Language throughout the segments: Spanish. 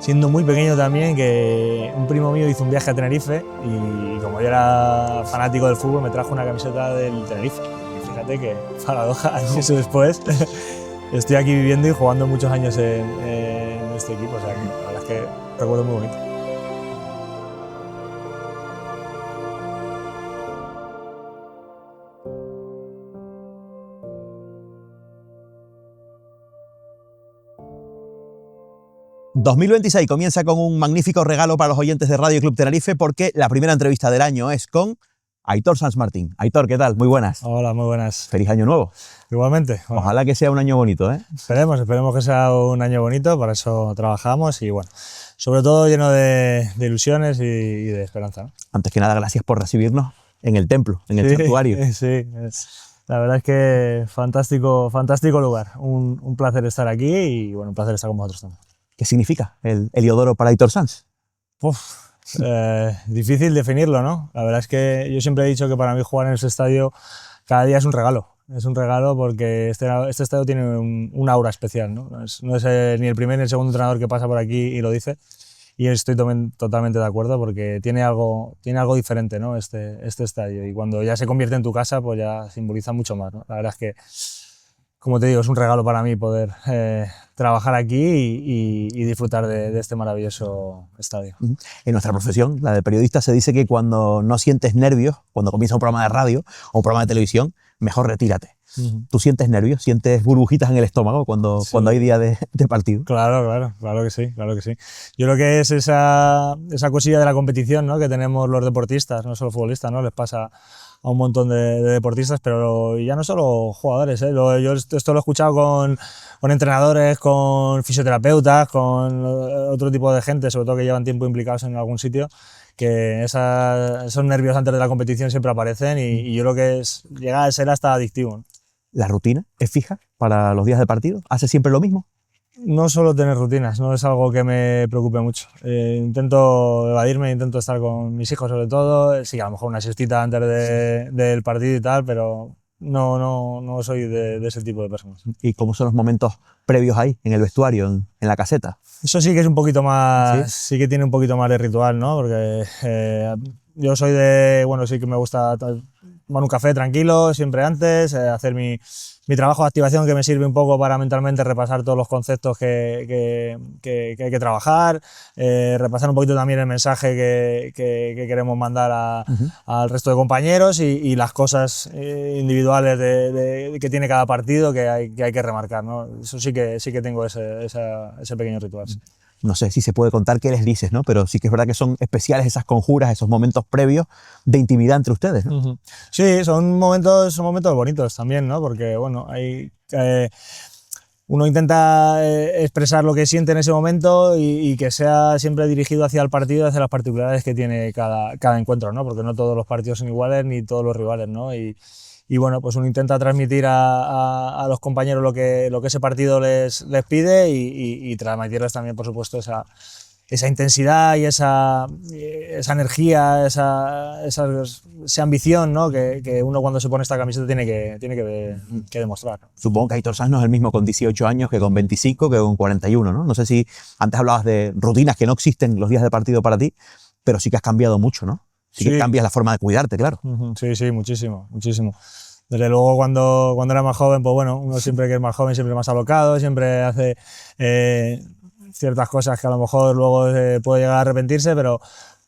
siendo muy pequeño también, que un primo mío hizo un viaje a Tenerife y como yo era fanático del fútbol me trajo una camiseta del Tenerife. Y fíjate que, paradoja, años después estoy aquí viviendo y jugando muchos años en este equipo, o sea que la verdad es que recuerdo muy bonito. ...2026 comienza con un magnífico regalo para los oyentes de Radio Club Tenerife porque la primera entrevista del año es con Aitor Sanz Martín. Aitor, ¿qué tal? Muy buenas. Hola, muy buenas. Feliz año nuevo. Igualmente. Bueno, ojalá que sea un año bonito, ¿eh? Esperemos que sea un año bonito, para eso trabajamos y bueno, sobre todo lleno de ilusiones y de esperanza, ¿no? Antes que nada, gracias por recibirnos en el templo, en el santuario. Sí, la verdad es que fantástico lugar. Un placer estar aquí y bueno, un placer estar con vosotros también. ¿Qué significa el Heliodoro para Aitor Sanz? Difícil definirlo, ¿no? La verdad es que yo siempre he dicho que para mí jugar en ese estadio cada día es un regalo. Es un regalo porque este estadio tiene un aura especial, ¿no? No es ni el primer ni el segundo entrenador que pasa por aquí y lo dice. Y estoy totalmente de acuerdo porque tiene algo diferente, ¿no? Este estadio. Y cuando ya se convierte en tu casa, pues ya simboliza mucho más, ¿no? La verdad es que, como te digo, es un regalo para mí poder trabajar aquí y disfrutar de este maravilloso estadio. En nuestra profesión, la de periodista, se dice que cuando no sientes nervios, cuando comienza un programa de radio o un programa de televisión, mejor retírate. ¿Tú sientes nervios? ¿Sientes burbujitas en el estómago cuando hay día de partido? Claro que sí. Yo creo que es esa cosilla de la competición, ¿no? Que tenemos los deportistas, no solo futbolistas, ¿no? Les pasa a un montón de deportistas, pero ya no solo jugadores, ¿eh? Yo esto lo he escuchado con entrenadores, con fisioterapeutas, con otro tipo de gente, sobre todo que llevan tiempo implicados en algún sitio, que esos nervios antes de la competición siempre aparecen y yo creo que llega a ser hasta adictivo, ¿no? ¿La rutina es fija para los días de partido? ¿Hace siempre lo mismo? No suelo tener rutinas, no es algo que me preocupe mucho. Intento evadirme, intento estar con mis hijos sobre todo. Sí, a lo mejor una siestita antes del partido y tal, pero no soy de ese tipo de personas. ¿Y cómo son los momentos previos ahí, en el vestuario, en la caseta? Eso sí que es un poquito más, sí que tiene un poquito más de ritual, ¿no? Porque yo soy sí que me gusta tomar un café tranquilo siempre antes, hacer mi trabajo de activación que me sirve un poco para mentalmente repasar todos los conceptos que hay que trabajar, repasar un poquito también el mensaje que queremos mandar al resto de compañeros y las cosas individuales que tiene cada partido que hay que remarcar, ¿no? Eso sí que tengo ese pequeño ritual. Sí. No sé si se puede contar qué les dices, ¿no? Pero sí que es verdad que son especiales esas conjuras, esos momentos previos de intimidad entre ustedes, ¿no? Sí, son momentos bonitos también, ¿no? Porque, bueno, uno intenta expresar lo que siente en ese momento y que sea siempre dirigido hacia el partido, hacia las particularidades que tiene cada encuentro, ¿no? Porque no todos los partidos son iguales ni todos los rivales, ¿no? Y bueno, pues uno intenta transmitir a los compañeros lo que ese partido les pide y transmitirles también, por supuesto, esa intensidad y esa energía, esa ambición, ¿no? que uno cuando se pone esta camiseta tiene que demostrar. Supongo que Aitor Sanz no es el mismo con 18 años que con 25, que con 41, ¿no? No sé si antes hablabas de rutinas que no existen los días de partido para ti, pero sí que has cambiado mucho, ¿no? Sí que cambias la forma de cuidarte, claro. Sí, muchísimo. Desde luego cuando era más joven, pues bueno, uno siempre que es más joven, siempre más alocado, siempre hace ciertas cosas que a lo mejor luego puede llegar a arrepentirse, pero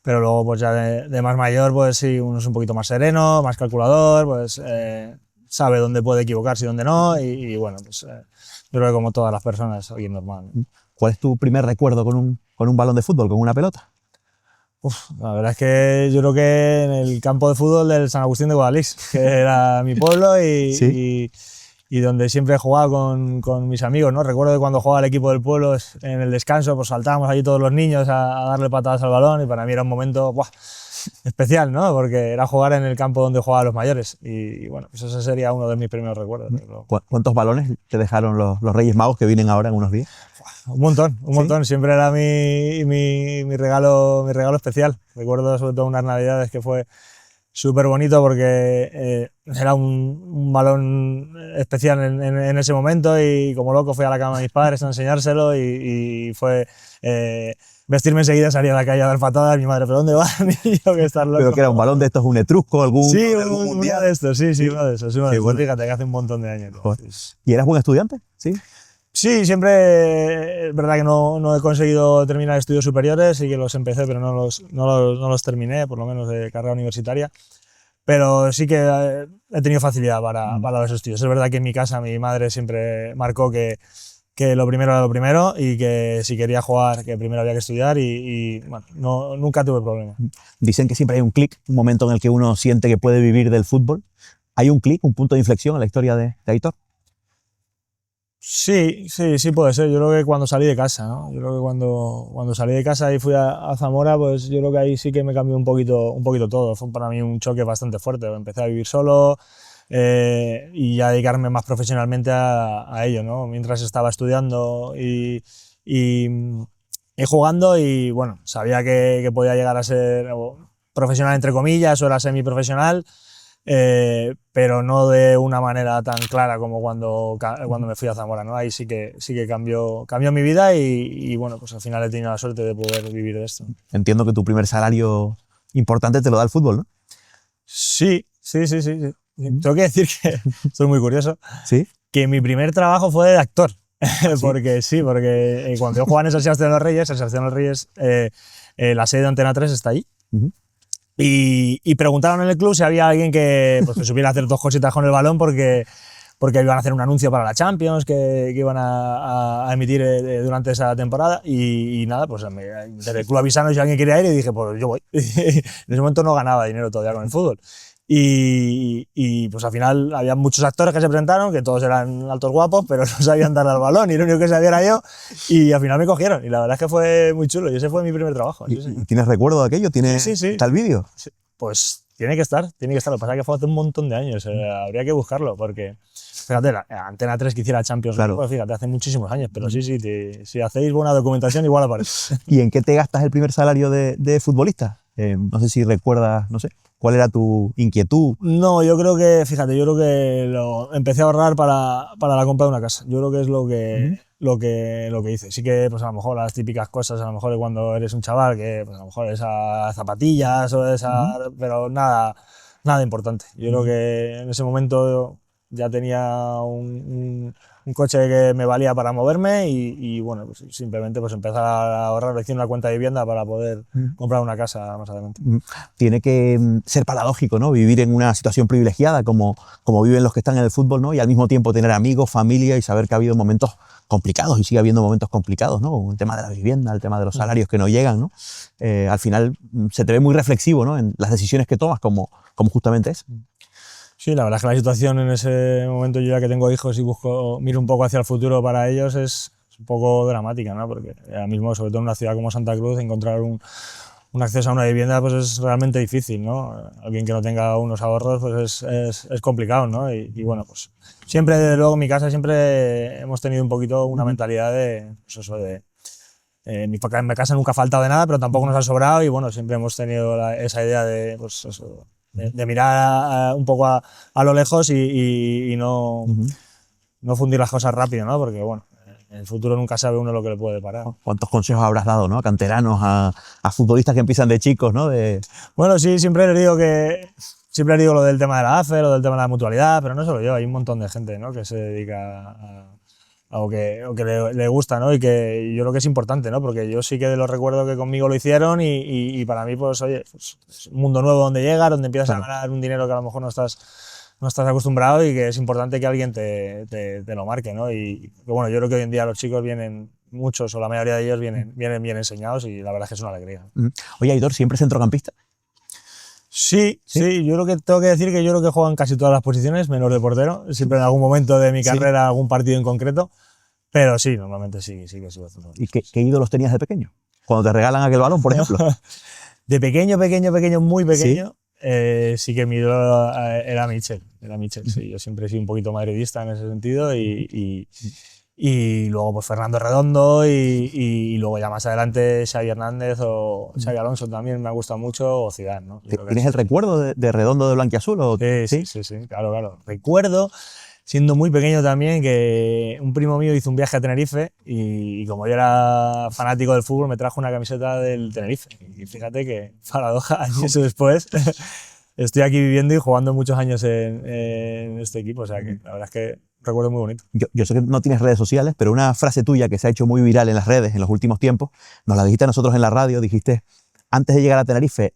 luego pues ya de más mayor, pues sí, uno es un poquito más sereno, más calculador, pues sabe dónde puede equivocarse y dónde no, y bueno, pues yo creo que como todas las personas, hoy es normal, ¿no? ¿Cuál es tu primer recuerdo con un balón de fútbol, con una pelota? La verdad es que yo creo que en el campo de fútbol del San Agustín de Guadalix, que era mi pueblo y donde siempre he jugado con mis amigos, ¿no? Recuerdo que cuando jugaba el equipo del pueblo, en el descanso, pues saltábamos allí todos los niños a darle patadas al balón y para mí era un momento especial, ¿no? Porque era jugar en el campo donde jugaban los mayores y bueno, pues ese sería uno de mis primeros recuerdos. ¿Cuántos balones te dejaron los Reyes Magos que vienen ahora en unos días? Un montón. Siempre era mi regalo especial. Recuerdo sobre todo unas navidades que fue súper bonito porque era un balón especial en ese momento y como loco fui a la cama de mis padres a enseñárselo y fue vestirme enseguida, salir a la calle a dar patadas, mi madre, ¿pero dónde van? Y yo que estar loco. Pero que era un balón de estos, un etrusco, Sí, algún uno mundial. de estos, sí, uno de esos. Bueno. Fíjate que hace un montón de años. ¿Y eras buen estudiante? Sí. Sí, siempre es verdad que no he conseguido terminar estudios superiores, sí que los empecé, pero no los terminé, por lo menos de carrera universitaria. Pero sí que he tenido facilidad para los estudios. Es verdad que en mi casa mi madre siempre marcó que lo primero era lo primero y que si quería jugar, que primero había que estudiar y bueno, nunca tuve problema. Dicen que siempre hay un clic, un momento en el que uno siente que puede vivir del fútbol. ¿Hay un clic, un punto de inflexión en la historia de Aitor? Sí puede ser. Yo creo que cuando salí de casa, ¿no? Yo creo que cuando salí de casa y fui a Zamora, pues yo creo que ahí sí que me cambió un poquito todo. Fue para mí un choque bastante fuerte. Empecé a vivir solo y a dedicarme más profesionalmente a ello, ¿no? Mientras estaba estudiando y jugando y bueno, sabía que podía llegar a ser profesional entre comillas o era semiprofesional. Pero no de una manera tan clara como cuando me fui a Zamora, ¿no? Ahí sí que cambió mi vida y bueno, pues al final he tenido la suerte de poder vivir de esto. Entiendo que tu primer salario importante te lo da el fútbol, ¿no? Sí. Tengo que decir que soy muy curioso. ¿Sí? Que mi primer trabajo fue de actor. ¿Sí? porque cuando yo jugaba en el Sebastián de los Reyes, la sede de Antena 3 está ahí. Y preguntaron en el club si había alguien que supiera hacer dos cositas con el balón porque iban a hacer un anuncio para la Champions que iban a emitir durante esa temporada y nada, pues desde el club avisaron si alguien quería ir y dije, pues yo voy. En ese momento no ganaba dinero todavía con el fútbol. Y pues al final había muchos actores que se presentaron, que todos eran altos guapos, pero no sabían darle al balón y lo único que sabía era yo y al final me cogieron y la verdad es que fue muy chulo y ese fue mi primer trabajo. ¿Y tienes recuerdo de aquello? ¿Tienes tal vídeo? Sí. Pues tiene que estar. Lo que pasa es que fue hace un montón de años, habría que buscarlo porque fíjate, la Antena 3 que hiciera Champions, claro. Pues fíjate, hace muchísimos años, pero si hacéis buena documentación igual aparece. ¿Y en qué te gastas el primer salario de futbolista? No sé si recuerdas, no sé, ¿cuál era tu inquietud? No, yo creo que lo empecé a ahorrar para la compra de una casa. Yo creo que es lo que hice. Sí que pues a lo mejor las típicas cosas, a lo mejor cuando eres un chaval, que pues, a lo mejor esas zapatillas o pero nada importante. Yo creo que en ese momento ya tenía un coche que me valía para moverme y bueno, pues simplemente pues empezar a ahorrar, haciendo una cuenta de vivienda para poder comprar una casa más adelante. Tiene que ser paradójico, ¿no? Vivir en una situación privilegiada como viven los que están en el fútbol, ¿no? Y al mismo tiempo tener amigos, familia y saber que ha habido momentos complicados y sigue habiendo momentos complicados, ¿no? El tema de la vivienda, el tema de los salarios que no llegan, ¿no? Al final se te ve muy reflexivo, ¿no? En las decisiones que tomas como justamente es. Sí, la verdad es que la situación en ese momento, yo ya que tengo hijos y miro un poco hacia el futuro para ellos, es un poco dramática, ¿no? Porque ahora mismo, sobre todo en una ciudad como Santa Cruz, encontrar un acceso a una vivienda pues es realmente difícil, ¿no? Alguien que no tenga unos ahorros pues es complicado, ¿no? Y bueno, pues siempre, desde luego, en mi casa siempre hemos tenido un poquito una mentalidad de, pues eso, en mi casa nunca ha faltado de nada, pero tampoco nos ha sobrado y bueno, siempre hemos tenido esa idea de, pues eso, de mirar un poco a lo lejos y no fundir las cosas rápido, ¿no? Porque bueno, en el futuro nunca sabe uno lo que le puede parar. ¿Cuántos consejos habrás dado, ¿no? A canteranos, a futbolistas que empiezan de chicos, ¿no? Bueno, sí, siempre les digo lo del tema de la AFE, lo del tema de la mutualidad, pero no solo yo, hay un montón de gente, ¿no? Que se dedica o que le gusta, ¿no? Y que yo creo que es importante, ¿no? Porque yo sí que lo recuerdo que conmigo lo hicieron y para mí, pues, oye, pues, es un mundo nuevo donde llegas, donde empiezas a ganar un dinero que a lo mejor no estás acostumbrado y que es importante que alguien te lo marque, ¿no? Y bueno, yo creo que hoy en día los chicos muchos o la mayoría de ellos vienen bien enseñados y la verdad es que es una alegría. Oye, Aitor, ¿siempre centrocampista? Sí, yo creo que tengo que decir que yo creo que juegan casi todas las posiciones, menos de portero, siempre en algún momento de mi carrera, algún partido en concreto, pero sí, normalmente sí que he sido centrocampista. ¿Y qué ídolos tenías de pequeño? Cuando te regalan aquel balón, por ejemplo. De pequeño, muy pequeño, sí que mi ídolo era Michel, sí, yo siempre he sido un poquito madridista en ese sentido y Y luego pues Fernando Redondo y luego ya más adelante Xavi Hernández o Xavi Alonso también me ha gustado mucho, o Zidane, ¿no? ¿Tienes el recuerdo de Redondo de Blanquiazul? ¿O? Sí, claro. Recuerdo, siendo muy pequeño también, que un primo mío hizo un viaje a Tenerife y como yo era fanático del fútbol me trajo una camiseta del Tenerife. Y fíjate que, paradoja, años después estoy aquí viviendo y jugando muchos años en este equipo, o sea que la verdad es que recuerdo muy bonito. Yo sé que no tienes redes sociales, pero una frase tuya que se ha hecho muy viral en las redes en los últimos tiempos, nos la dijiste a nosotros en la radio, dijiste, antes de llegar a Tenerife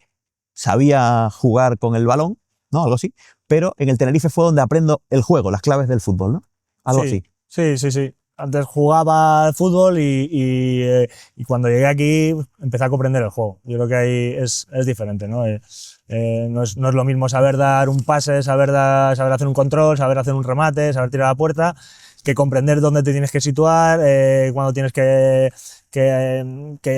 sabía jugar con el balón, ¿no? Algo así, pero en el Tenerife fue donde aprendo el juego, las claves del fútbol, ¿no? Algo así. Sí. Antes jugaba al fútbol y cuando llegué aquí empecé a comprender el juego. Yo creo que ahí es diferente, ¿no? No es lo mismo saber dar un pase, saber hacer un control, saber hacer un remate, saber tirar a la puerta, que comprender dónde te tienes que situar, cuándo tienes que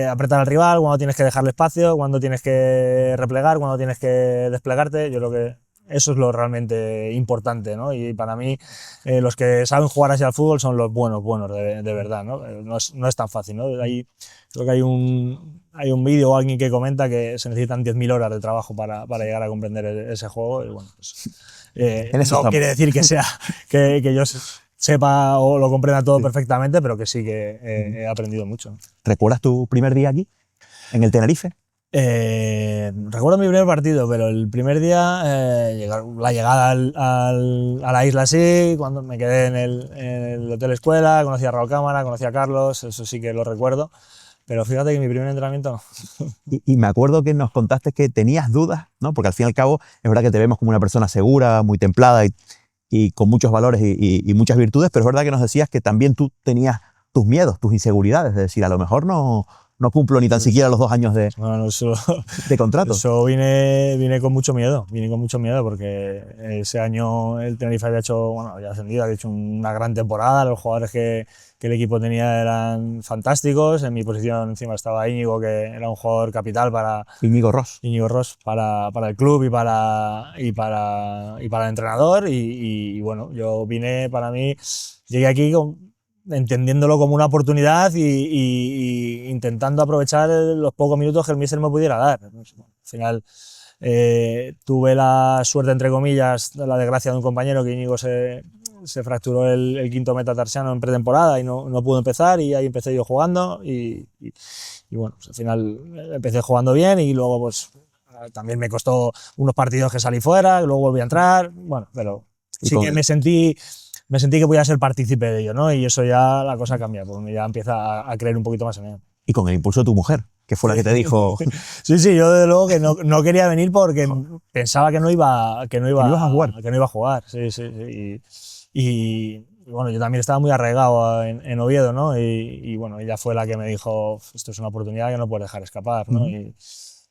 apretar al rival, cuándo tienes que dejarle espacio, cuándo tienes que replegar, cuándo tienes que desplegarte. Yo creo que eso es lo realmente importante, ¿no? Y para mí los que saben jugar así al fútbol son los buenos de verdad, ¿no? No es tan fácil, ¿no? Creo que hay un vídeo o alguien que comenta que se necesitan 10.000 horas de trabajo para llegar a comprender ese juego y bueno, pues, no quiere decir que sea que yo sepa o lo comprenda todo perfectamente, pero que sí que he aprendido mucho. ¿Recuerdas tu primer día aquí, en el Tenerife? Recuerdo mi primer partido, pero el primer día, la llegada a la isla sí, cuando me quedé en el hotel escuela, conocí a Raúl Cámara, conocí a Carlos, eso sí que lo recuerdo, pero fíjate que mi primer entrenamiento no. Y me acuerdo que nos contaste que tenías dudas, ¿no? Porque al fin y al cabo es verdad que te vemos como una persona segura, muy templada y con muchos valores y muchas virtudes, pero es verdad que nos decías que también tú tenías tus miedos, tus inseguridades, es decir, a lo mejor no cumplo ni tan siquiera los 2 años de contrato. Eso vine con mucho miedo, porque ese año el Tenerife había ascendido, había hecho una gran temporada, los jugadores que el equipo tenía eran fantásticos, en mi posición encima estaba Íñigo, que era un jugador capital para Íñigo Ross para el club y para el entrenador y bueno, yo vine, para mí, llegué aquí entendiéndolo como una oportunidad y intentando aprovechar los pocos minutos que el míster me pudiera dar. Al final tuve la suerte, entre comillas, la desgracia de un compañero, que Íñigo se fracturó el quinto metatarsiano en pretemporada y no pudo empezar, y ahí empecé yo jugando y bueno, pues al final empecé jugando bien y luego pues también me costó unos partidos que salí fuera, luego volví a entrar, bueno, pero sí que me sentí que podía ser partícipe de ello, ¿no? Y eso ya la cosa cambia, porque ya empieza a creer un poquito más en él. Y con el impulso de tu mujer, que fue la que te dijo... Sí, yo desde luego que no quería venir porque pensaba que no iba a jugar. Sí. Y bueno, yo también estaba muy arraigado en Oviedo, ¿no? Y bueno, ella fue la que me dijo, esto es una oportunidad que no puedes dejar escapar, ¿no?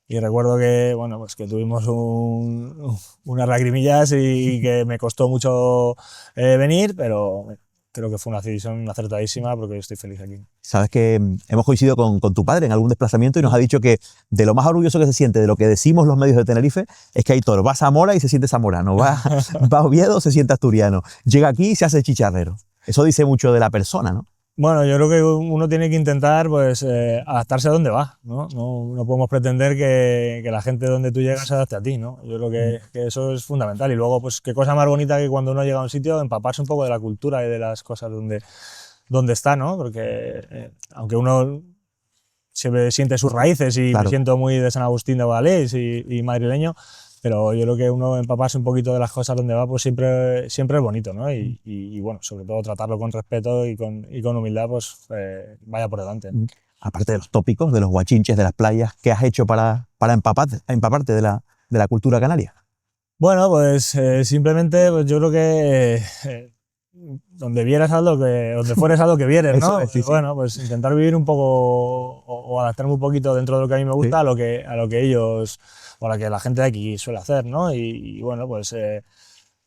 Y recuerdo que, bueno, pues que tuvimos unas lagrimillas y que me costó mucho venir, pero creo que fue una decisión acertadísima porque estoy feliz aquí. Sabes que hemos coincidido con tu padre en algún desplazamiento y nos ha dicho que de lo más orgulloso que se siente de lo que decimos los medios de Tenerife es que Aitor va a Zamora y se siente zamorano, va a Oviedo, se siente asturiano, llega aquí y se hace chicharrero. Eso dice mucho de la persona, ¿no? Bueno, yo creo que uno tiene que intentar pues, adaptarse a donde va, ¿no? No podemos pretender que la gente donde tú llegas se adapte a ti, ¿no? Yo creo que eso es fundamental. Y luego, pues qué cosa más bonita que cuando uno llega a un sitio empaparse un poco de la cultura y de las cosas donde está, ¿no? Porque aunque uno se siente sus raíces y claro. Me siento muy de San Agustín de Guadalés y madrileño, pero yo creo que uno empaparse un poquito de las cosas donde va, pues siempre es bonito, ¿no? Y bueno, sobre todo tratarlo con respeto y con humildad, pues vaya por delante, ¿no? Aparte de los tópicos, de los guachinches, de las playas, ¿qué has hecho para empaparte de la cultura canaria? Bueno, pues simplemente pues yo creo que donde fueres a lo que vieres, ¿no? Eso es, sí. Bueno, pues intentar vivir un poco o adaptarme un poquito dentro de lo que a mí me gusta, a lo que ellos o a lo que la gente de aquí suele hacer, ¿no? Y bueno, pues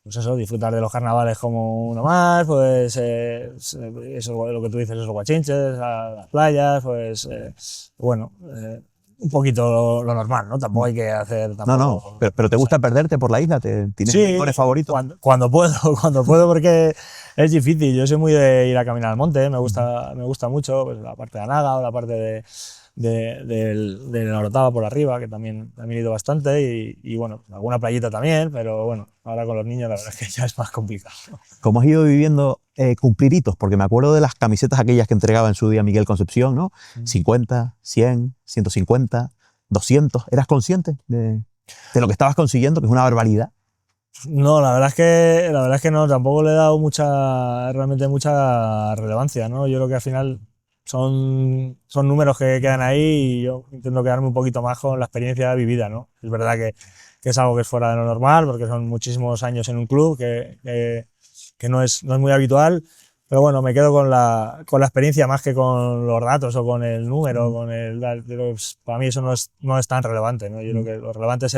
eso, disfrutar de los carnavales como uno más, pues eso, lo que tú dices, esos guachinches, las playas, pues bueno, un poquito lo normal, ¿no? Tampoco hay que hacer... Tampoco, no, pero ¿te gusta perderte por la isla? ¿Tienes rincones favoritos? Cuando puedo, cuando puedo, porque es difícil. Yo soy muy de ir a caminar al monte, me gusta mucho pues, la parte de Anaga o la parte del Orotava por arriba, que también he ido bastante, y bueno, alguna playita también, pero bueno, ahora con los niños la verdad es que ya es más complicado. ¿Cómo has ido viviendo cumplir hitos? Porque me acuerdo de las camisetas aquellas que entregaba en su día Miguel Concepción, ¿no? 50, 100, 150, 200. ¿Eras consciente de lo que estabas consiguiendo, que es una barbaridad? No, la verdad es que no, tampoco le he dado realmente mucha relevancia, ¿no? Yo creo que al final son números que quedan ahí y yo intento quedarme un poquito más con la experiencia vivida, ¿no? Es verdad que es algo que es fuera de lo normal, porque son muchísimos años en un club, que no es muy habitual, pero bueno, me quedo con la experiencia más que con los datos o con el número, para mí eso no es tan relevante, ¿no? Yo creo que lo relevante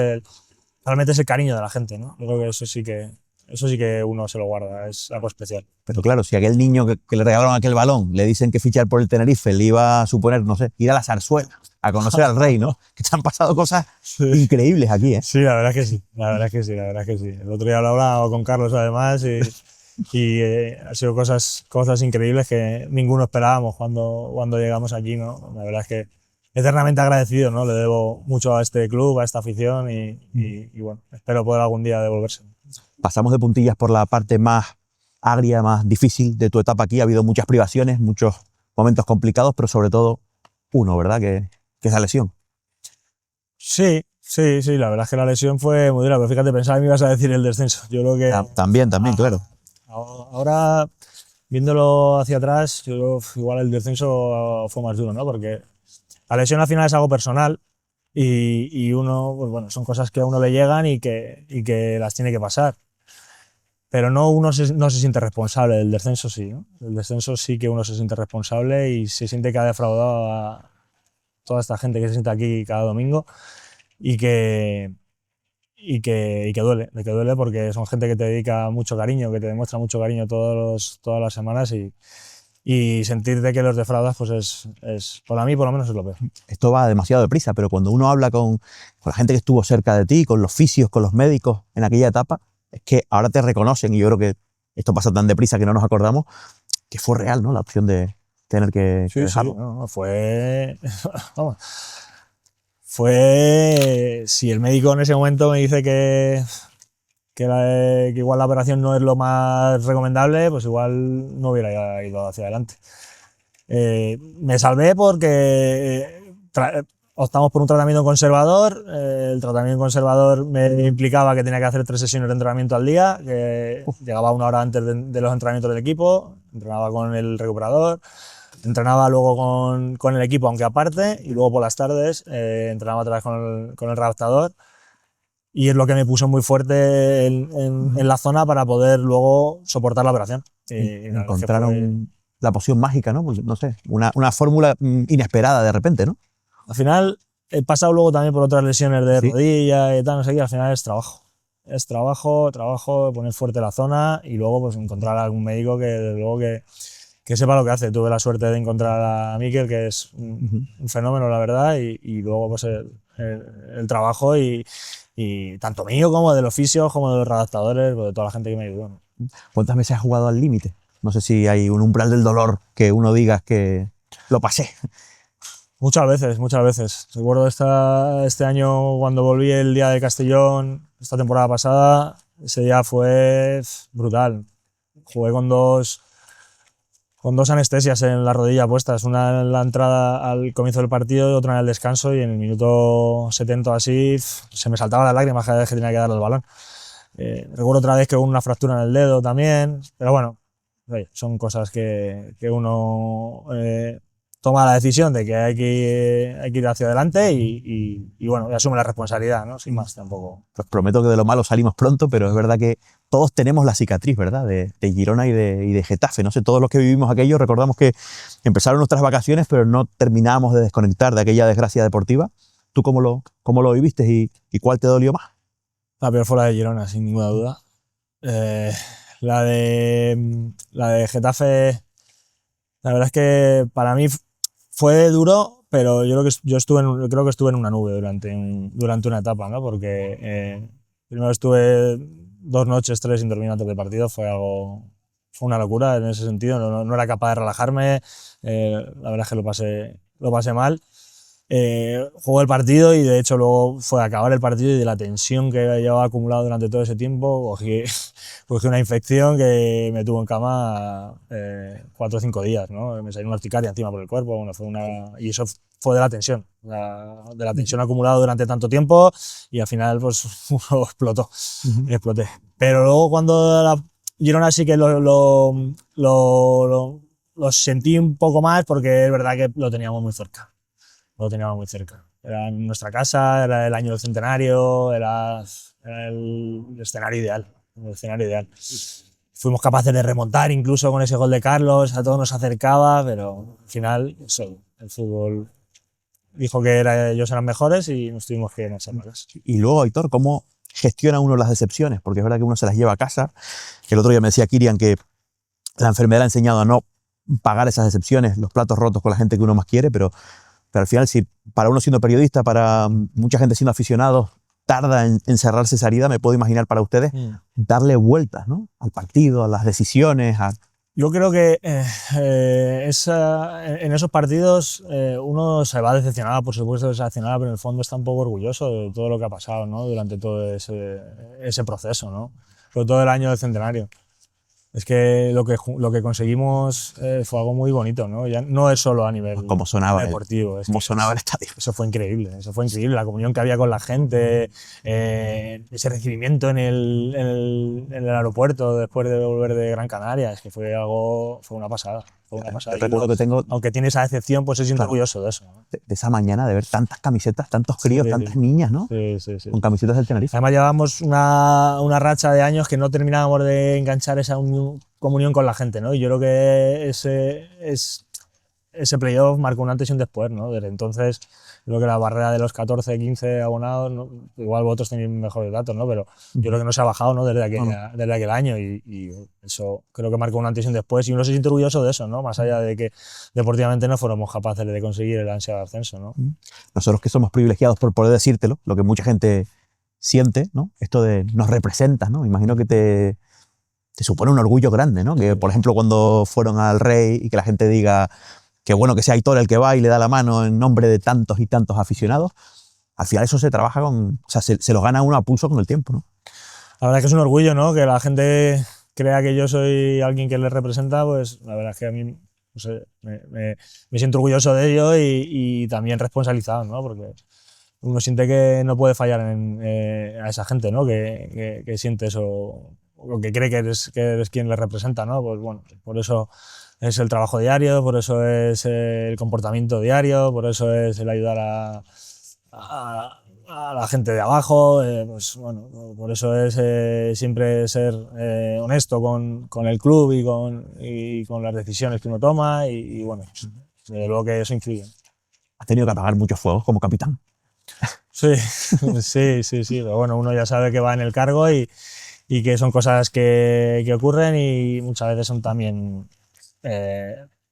realmente es el cariño de la gente, ¿no? Yo creo que eso sí que uno se lo guarda, es algo especial. Pero claro, si aquel niño que le regalaron aquel balón le dicen que fichar por el Tenerife le iba a suponer, no sé, ir a la Zarzuela a conocer al rey, ¿no? Que te han pasado cosas increíbles aquí, ¿eh? Sí, la verdad es que sí, la verdad es que sí, la verdad es que sí. El otro día lo he hablado con Carlos además y han sido cosas increíbles que ninguno esperábamos cuando llegamos allí, ¿no? La verdad es que eternamente agradecido, ¿no? Le debo mucho a este club, a esta afición y bueno, espero poder algún día devolverse. Pasamos de puntillas por la parte más agria, más difícil de tu etapa aquí. Ha habido muchas privaciones, muchos momentos complicados, pero sobre todo uno, ¿verdad? Que es la lesión. Sí, la verdad es que la lesión fue muy dura, pero fíjate, pensaba que me ibas a decir el descenso. Yo creo que... También, claro. Ahora, viéndolo hacia atrás, yo creo que igual el descenso fue más duro, ¿no? Porque la lesión al final es algo personal y uno, pues bueno, son cosas que a uno le llegan y que las tiene que pasar. Pero uno no se siente responsable del descenso, sí, ¿no? El descenso sí que uno se siente responsable y se siente que ha defraudado a toda esta gente que se sienta aquí cada domingo y que duele porque son gente que te dedica mucho cariño, que te demuestra mucho cariño todas las semanas y sentirte que los defraudas, pues para mí por lo menos es lo peor. Esto va demasiado deprisa, pero cuando uno habla con la gente que estuvo cerca de ti, con los fisios, con los médicos en aquella etapa, es que ahora te reconocen, y yo creo que esto pasa tan deprisa que no nos acordamos, que fue real, ¿no? La opción de tener que dejarlo. Sí, no, vamos, si el médico en ese momento me dice que igual la operación no es lo más recomendable, pues igual no hubiera ido hacia adelante. Me salvé porque optamos por un tratamiento conservador. El tratamiento conservador me implicaba que tenía que hacer 3 sesiones de entrenamiento al día, que llegaba 1 hora antes de los entrenamientos del equipo, entrenaba con el recuperador, entrenaba luego con el equipo, aunque aparte, y luego por las tardes entrenaba otra vez con el readaptador. Y es lo que me puso muy fuerte en la zona para poder luego soportar la operación. Encontraron la poción mágica, ¿no? Pues, no sé, una fórmula inesperada de repente, ¿no? Al final he pasado luego también por otras lesiones de rodilla y tal, no sé qué, al final es trabajo. Es trabajo, poner fuerte la zona y luego pues encontrar a algún médico que desde luego que sepa lo que hace. Tuve la suerte de encontrar a Mikel, que es un fenómeno, la verdad, y luego pues el trabajo y tanto mío como del oficio, como de los redactadores, pues de toda la gente que me ayudó, ¿no? ¿Cuántas veces has jugado al límite? No sé si hay un umbral del dolor que uno diga que lo pasé. Muchas veces. Recuerdo este año cuando volví el día de Castellón, esta temporada pasada, ese día fue brutal. Jugué con dos anestesias en la rodilla puestas, una en la entrada al comienzo del partido y otra en el descanso, y en el minuto 70 así se me saltaban las lágrimas cada vez que tenía que darle el balón. Recuerdo otra vez que hubo una fractura en el dedo también, pero bueno, son cosas que uno toma la decisión de que hay que ir hacia adelante y bueno, y asume la responsabilidad, ¿no? Sin más, tampoco. Pues prometo que de lo malo salimos pronto, pero es verdad que todos tenemos la cicatriz, ¿verdad? De Girona y de Getafe. No sé, todos los que vivimos aquello recordamos que empezaron nuestras vacaciones, pero no terminábamos de desconectar de aquella desgracia deportiva. ¿Tú cómo lo viviste y cuál te dolió más? La peor fue la de Girona, sin ninguna duda. La de Getafe, la verdad es que para mí fue duro, pero yo creo que estuve en una nube durante una etapa, ¿no? Porque primero estuve 2 noches, 3 sin dormir antes del partido, fue una locura en ese sentido, no era capaz de relajarme, la verdad es que lo pasé mal. Jugó el partido y de hecho luego fue a acabar el partido y de la tensión que llevaba acumulado durante todo ese tiempo cogí una infección que me tuvo en cama 4 o 5 días, ¿no? Me salió una urticaria encima por el cuerpo, bueno, y eso fue de la tensión, de la tensión acumulada durante tanto tiempo y al final pues explotó, exploté. Pero luego cuando la Girona sí que lo sentí un poco más porque es verdad que lo teníamos muy cerca. Lo teníamos muy cerca. Era en nuestra casa, era el año del centenario, era el escenario ideal. El escenario ideal. Fuimos capaces de remontar incluso con ese gol de Carlos, a todos nos acercaba, pero al final eso, el fútbol dijo que ellos eran mejores y nos tuvimos que ir a ser malos. Y luego, Aitor, ¿cómo gestiona uno las decepciones? Porque es verdad que uno se las lleva a casa. El otro día me decía Kirian que la enfermedad le ha enseñado a no pagar esas decepciones, los platos rotos con la gente que uno más quiere, pero al final, si para uno siendo periodista, para mucha gente siendo aficionado, tarda en cerrarse esa herida, me puedo imaginar para ustedes darle vueltas, ¿no? Al partido, a las decisiones. Yo creo que en esos partidos uno se va decepcionado, por supuesto decepcionado, pero en el fondo está un poco orgulloso de todo lo que ha pasado, ¿no? Durante todo ese proceso, ¿no? Sobre todo el año del centenario. Es que lo que conseguimos fue algo muy bonito, ¿no? Ya no es solo a nivel como sonaba deportivo. Como sonaba el estadio. Eso fue increíble, la comunión que había con la gente, ese recibimiento en el aeropuerto después de volver de Gran Canaria, es que fue una pasada. Fue una pasada. Recuerdo que tengo, aunque tiene esa decepción, pues se siente orgulloso de eso, ¿no? De esa mañana, de ver tantas camisetas, tantos críos, tantas niñas, ¿no? Sí. Con camisetas del Tenerife. Además llevábamos una racha de años que no terminábamos de enganchar esa comunión con la gente, ¿no? Y yo creo que ese playoff marcó un antes y un después, ¿no? Desde entonces, creo que la barrera de los 14, 15 abonados, ¿no? Igual vosotros tenéis mejores datos, ¿no? Pero yo creo que no se ha bajado, ¿no? Desde aquel año y eso creo que marcó un antes y un después y uno se siente orgulloso de eso, ¿no? Más allá de que deportivamente no fuéramos capaces de conseguir el ansiado ascenso, ¿no? Nosotros que somos privilegiados por poder decírtelo, lo que mucha gente siente, ¿no? Esto de nos representas, ¿no? Imagino que te supone un orgullo grande, ¿no? Que, por ejemplo, cuando fueron al Rey y que la gente diga que bueno que sea Aitor el que va y le da la mano en nombre de tantos y tantos aficionados, al final eso se trabaja o sea, se lo gana uno a pulso con el tiempo, ¿no? La verdad es que es un orgullo, ¿no? Que la gente crea que yo soy alguien que les representa, pues la verdad es que a mí, no sé, me siento orgulloso de ello y también responsabilizado, ¿no? Porque uno siente que no puede fallar a esa gente, ¿no? Que siente eso, o que cree que eres quien les representa, ¿no? Pues bueno, por eso es el trabajo diario, por eso es el comportamiento diario, por eso es el ayudar a la gente de abajo, pues bueno, por eso es siempre ser honesto con el club y con las decisiones que uno toma y bueno, desde luego que eso influye. ¿Has tenido que apagar muchos fuegos como capitán? Sí, pero bueno, uno ya sabe que va en el cargo y que son cosas que ocurren y muchas veces son también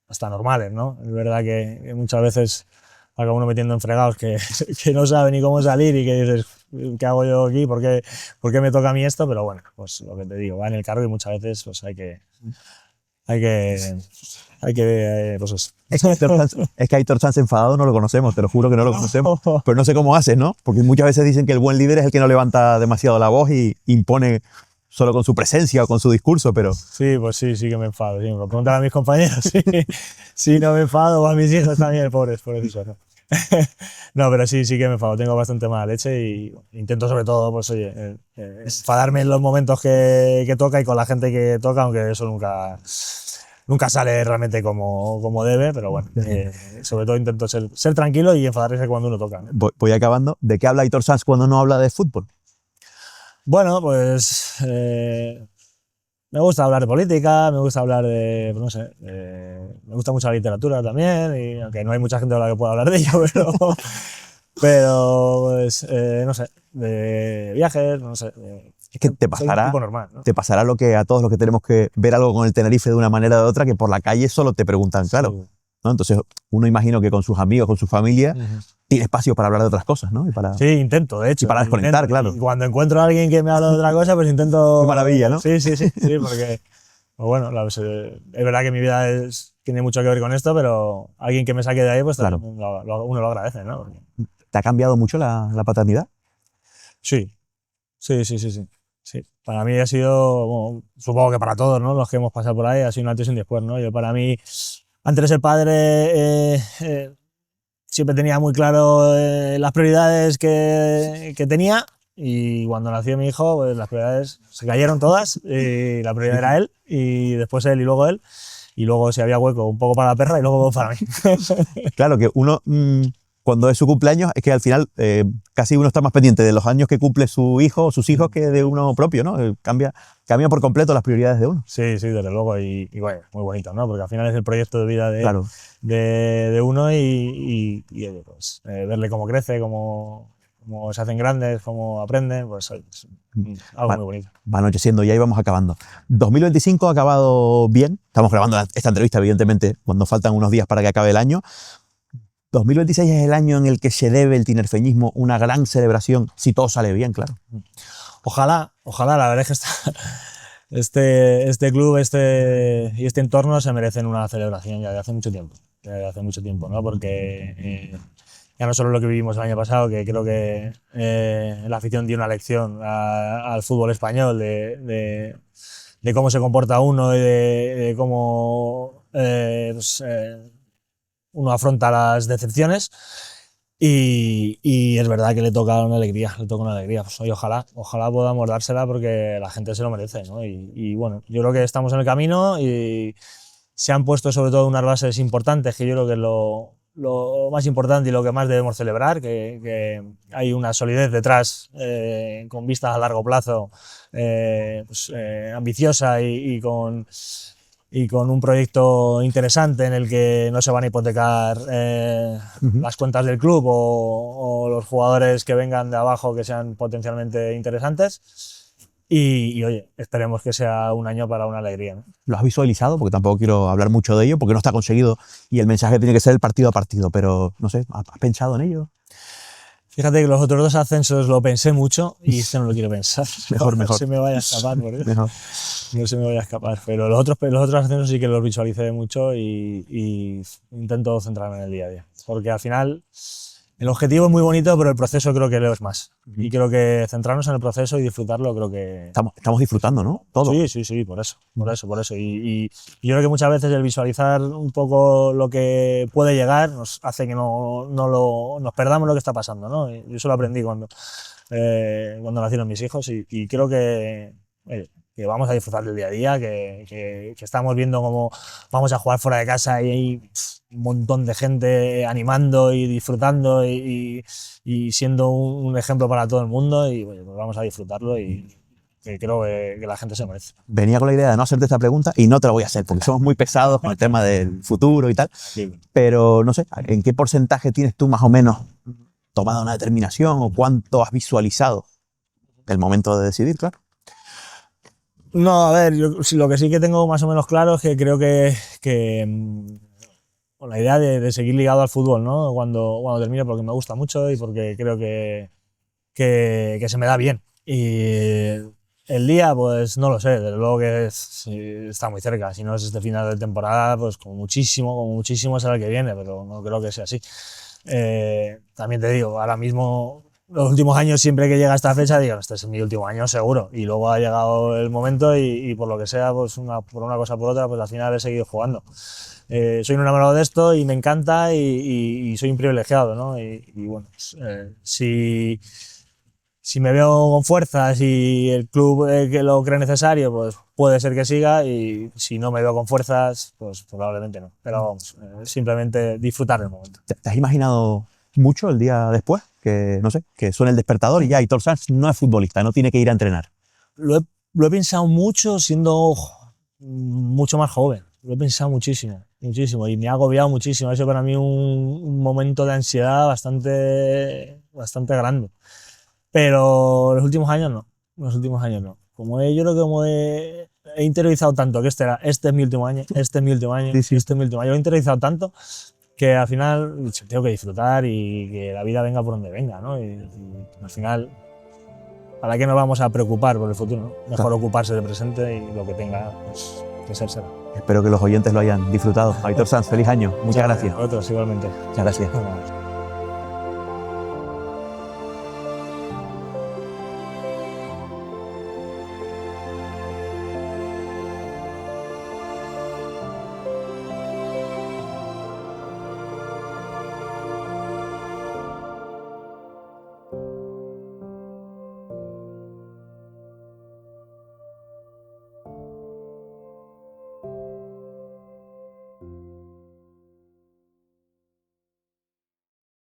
hasta normales, ¿no? Es verdad que muchas veces acaba uno metiendo en fregados que no sabe ni cómo salir y que dices, ¿qué hago yo aquí? ¿Por qué me toca a mí esto? Pero bueno, pues lo que te digo, va en el cargo y muchas veces pues hay que pues eso. Es que Aitor Sanz enfadado no lo conocemos, te lo juro que no lo conocemos, pero no sé cómo haces, ¿no? Porque muchas veces dicen que el buen líder es el que no levanta demasiado la voz y impone solo con su presencia o con su discurso, pero... Sí, pues sí que me enfado. Sí, me lo preguntan a mis compañeros. Sí, no me enfado, o a mis hijos también, pobres, ¿no? No, pero sí que me enfado. Tengo bastante mala leche y intento sobre todo, pues oye, enfadarme en los momentos que toca y con la gente que toca, aunque eso nunca sale realmente como debe, pero bueno, sobre todo intento ser tranquilo y enfadarse cuando uno toca, ¿no? Voy acabando. ¿De qué habla Aitor Sanz cuando no habla de fútbol? Bueno, pues me gusta hablar de política, me gusta hablar de, no sé, me gusta mucho la literatura también, y aunque no hay mucha gente con la que pueda hablar de ello, pero pues, no sé, de viajes, no sé. Es que te pasará, tipo normal, ¿no? Te pasará lo que a todos los que tenemos que ver algo con el Tenerife de una manera o de otra, que por la calle solo te preguntan, claro, ¿no? Entonces uno imagino que con sus amigos, con su familia, tiene espacio para hablar de otras cosas, ¿no? Sí, intento, de hecho. Y para desconectar, claro. Y cuando encuentro a alguien que me habla de otra cosa, pues intento... Qué maravilla, ¿no? Sí, porque... Bueno, es verdad que mi vida tiene mucho que ver con esto, pero alguien que me saque de ahí, pues claro. uno lo agradece, ¿no? Porque... ¿Te ha cambiado mucho la paternidad? Sí. Para mí ha sido, bueno, supongo que para todos, ¿no? Los que hemos pasado por ahí, ha sido un antes y un después, ¿no? Yo para mí, antes de ser padre, siempre tenía muy claro las prioridades que tenía, y cuando nació mi hijo, pues las prioridades se cayeron todas, y la prioridad era él, y después él, y luego él, y luego si había hueco un poco para la perra y luego para mí. Claro que uno, cuando es su cumpleaños, es que al final casi uno está más pendiente de los años que cumple su hijo o sus hijos que de uno propio, ¿no? Cambia por completo las prioridades de uno. Sí, desde luego, y bueno, muy bonito, ¿no? Porque al final es el proyecto de vida claro. de uno, y pues, verle cómo crece, cómo se hacen grandes, cómo aprenden, pues es algo muy bonito. Va anocheciendo, ya íbamos acabando. 2025 ha acabado bien. Estamos grabando esta entrevista, evidentemente, cuando faltan unos días para que acabe el año. 2026 es el año en el que se debe el tinerfeñismo una gran celebración, si todo sale bien, claro. Ojalá, la verdad es que este club y este entorno se merecen una celebración ya de hace mucho tiempo, ¿no? Porque ya no solo lo que vivimos el año pasado, que creo que la afición dio una lección al fútbol español de cómo se comporta uno y de cómo uno afronta las decepciones, y es verdad que le toca una alegría, pues, y ojalá podamos dársela porque la gente se lo merece, ¿no? Y bueno, yo creo que estamos en el camino y se han puesto sobre todo unas bases importantes, que yo creo que es lo más importante y lo que más debemos celebrar, que hay una solidez detrás, con vistas a largo plazo, ambiciosa y con un proyecto interesante en el que no se van a hipotecar las cuentas del club o los jugadores que vengan de abajo que sean potencialmente interesantes. Y oye, esperemos que sea un año para una alegría, ¿no? ¿Lo has visualizado? Porque tampoco quiero hablar mucho de ello, porque no está conseguido y el mensaje tiene que ser el partido a partido, pero no sé, ¿has pensado en ello? Fíjate que los otros dos ascensos lo pensé mucho y este no lo quiero pensar. Mejor. No se me vaya a escapar, por eso. Mejor. No se me vaya a escapar. Pero los otros ascensos sí que los visualicé mucho y intento centrarme en el día a día. Porque al final el objetivo es muy bonito, pero el proceso creo que lo es más. Y creo que centrarnos en el proceso y disfrutarlo, creo que... Estamos disfrutando, ¿no? Todo. Sí, por eso. Y yo creo que muchas veces el visualizar un poco lo que puede llegar nos hace que nos perdamos lo que está pasando, ¿no? Yo eso lo aprendí cuando nacieron mis hijos, y creo que vamos a disfrutar del día a día, que estamos viendo cómo vamos a jugar fuera de casa y hay un montón de gente animando y disfrutando y siendo un ejemplo para todo el mundo, y pues vamos a disfrutarlo, y que creo que la gente se merece. Venía con la idea de no hacerte esta pregunta y no te la voy a hacer porque somos muy pesados con el tema del futuro y tal, pero no sé, ¿en qué porcentaje tienes tú más o menos tomado una determinación o cuánto has visualizado el momento de decidir, claro? No, a ver, yo lo que sí que tengo más o menos claro es que creo que con la idea de seguir ligado al fútbol, ¿no? Cuando termine, porque me gusta mucho y porque creo que se me da bien. Y el día, pues no lo sé, desde luego que está muy cerca. Si no es este final de temporada, pues como muchísimo será el que viene, pero no creo que sea así. También te digo, ahora mismo, los últimos años, siempre que llega esta fecha, digo, este es mi último año seguro. Y luego ha llegado el momento y por lo que sea, pues por una cosa o por otra, pues al final he seguido jugando. Soy un enamorado de esto y me encanta y soy un privilegiado, ¿no? Y bueno, pues, si me veo con fuerzas y el club que lo cree necesario, pues puede ser que siga, y si no me veo con fuerzas, pues probablemente no. Pero vamos, simplemente disfrutar del momento. ¿Te has imaginado mucho el día después? Que, no sé, que suene el despertador y ya Aitor Sanz no es futbolista, no tiene que ir a entrenar. Lo he pensado mucho siendo mucho más joven. Lo he pensado muchísimo, y me ha agobiado muchísimo. Eso para mí un momento de ansiedad bastante grande. Pero los últimos años no. Yo creo que como he he interiorizado tanto que este es mi último año, este es mi último año, Sí, sí. este es mi último año. Lo he interiorizado tanto que al final he dicho, tengo que disfrutar y que la vida venga por donde venga, ¿no? Y al final, ¿para qué nos vamos a preocupar por el futuro, ¿no? Mejor ocuparse del presente y lo que tenga, pues, que ser será. Espero que los oyentes lo hayan disfrutado. Aitor Sanz, feliz año. Muchas gracias. A vosotros igualmente. Muchas gracias. Vamos.